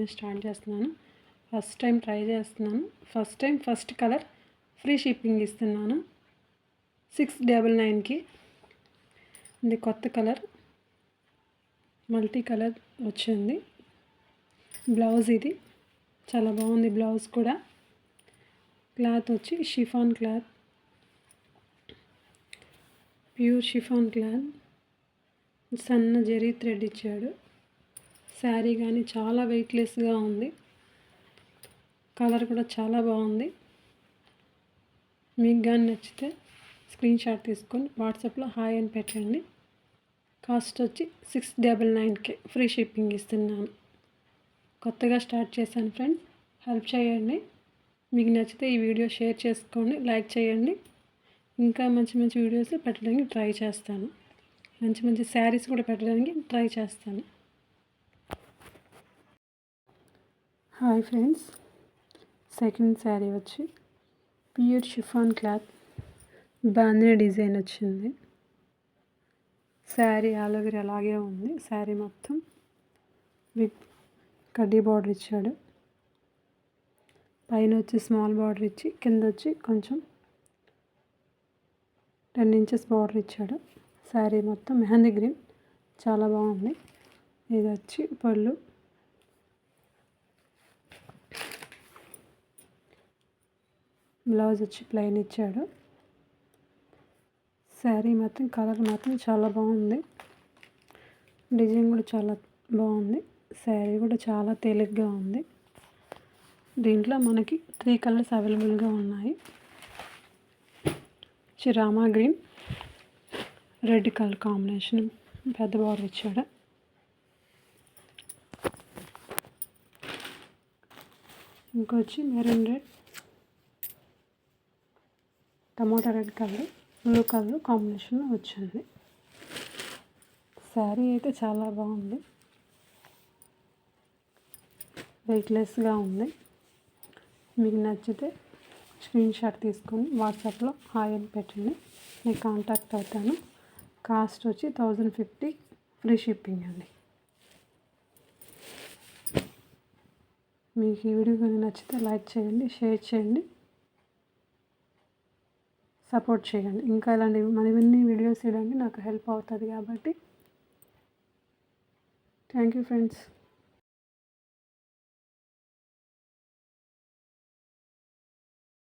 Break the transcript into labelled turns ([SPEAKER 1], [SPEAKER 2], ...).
[SPEAKER 1] అనేది స్టార్ట్ చేస్తున్నాను. First time try చేస్తున్నాను. ఫస్ట్ కలర్ ఫ్రీ షిప్పింగ్ ఇస్తున్నాను 699కి. ఇది కొత్త కలర్ మల్టీ కలర్ వచ్చింది. బ్లౌజ్ ఇది చాలా బాగుంది. బ్లౌజ్ కూడా క్లాత్ వచ్చి chiffon cloth, pure chiffon cloth, సన్న జరీ థ్రెడ్ ఇచ్చాడు. శారీ కానీ చాలా వెయిట్లెస్గా ఉంది. కలర్ కూడా చాలా బాగుంది. మీకు కానీ నచ్చితే స్క్రీన్ షాట్ తీసుకొని వాట్సాప్లో హాయ్ అని పెట్టండి. కాస్ట్ వచ్చి 699కి ఫ్రీ షిప్పింగ్ ఇస్తున్నాను. కొత్తగా స్టార్ట్ చేశాను ఫ్రెండ్స్, హెల్ప్ చేయండి. మీకు నచ్చితే ఈ వీడియో షేర్ చేసుకోండి, లైక్ చేయండి. ఇంకా మంచి మంచి వీడియోస్ పెట్టడానికి ట్రై చేస్తాను. మంచి మంచి శారీస్ కూడా పెట్టడానికి ట్రై చేస్తాను. హాయ్ ఫ్రెండ్స్, సెకండ్ శారీ వచ్చి pure chiffon cloth bandhani design వచ్చింది. శారీ ఆల్ ఓవర్ అలాగే ఉంది. శారీ మొత్తం విత్ కడ్డీ బార్డర్ ఇచ్చాడు. పైన వచ్చి స్మాల్ బార్డర్ ఇచ్చి కింద వచ్చి కొంచెం 10 ఇంచెస్ బార్డర్ ఇచ్చాడు. శారీ మొత్తం మెహందీ గ్రీన్ చాలా బాగుంది. ఇది వచ్చి పళ్ళు, బ్లౌజ్ వచ్చి ప్లెయిన్ ఇచ్చాడు. శారీ మొత్తం కలర్ మాత్రం చాలా బాగుంది. డిజైన్ కూడా చాలా బాగుంది. శారీ కూడా చాలా తేలిగ్గా ఉంది. దీంట్లో మనకి 3 కలర్స్ అవైలబుల్గా ఉన్నాయి. రామా గ్రీన్, రెడ్ కలర్ కాంబినేషన్ పెద్ద బార్డర్ ఇచ్చాడు. ఇంకొచ్చి maroon red, tomato red colour, blue colour combination వచ్చింది. శారీ అయితే చాలా బాగుంది. వెయిట్లెస్గా ఉంది. మీకు నచ్చితే స్క్రీన్ షాట్ తీసుకొని వాట్సాప్లో హాయ్ అని పెట్టండి. నేను కాంటాక్ట్ అవుతాను. కాస్ట్ వచ్చి 1050 ఫ్రీ షిప్పింగ్ అండి. మీకు ఈ వీడియో కానీ నచ్చితే లైక్ చేయండి, షేర్ చేయండి, సపోర్ట్ చేయండి. ఇంకా ఇలాంటి మరిన్ని వీడియోస్ చేయడానికి నాకు హెల్ప్ అవుతుంది కాబట్టి థ్యాంక్ యూ ఫ్రెండ్స్.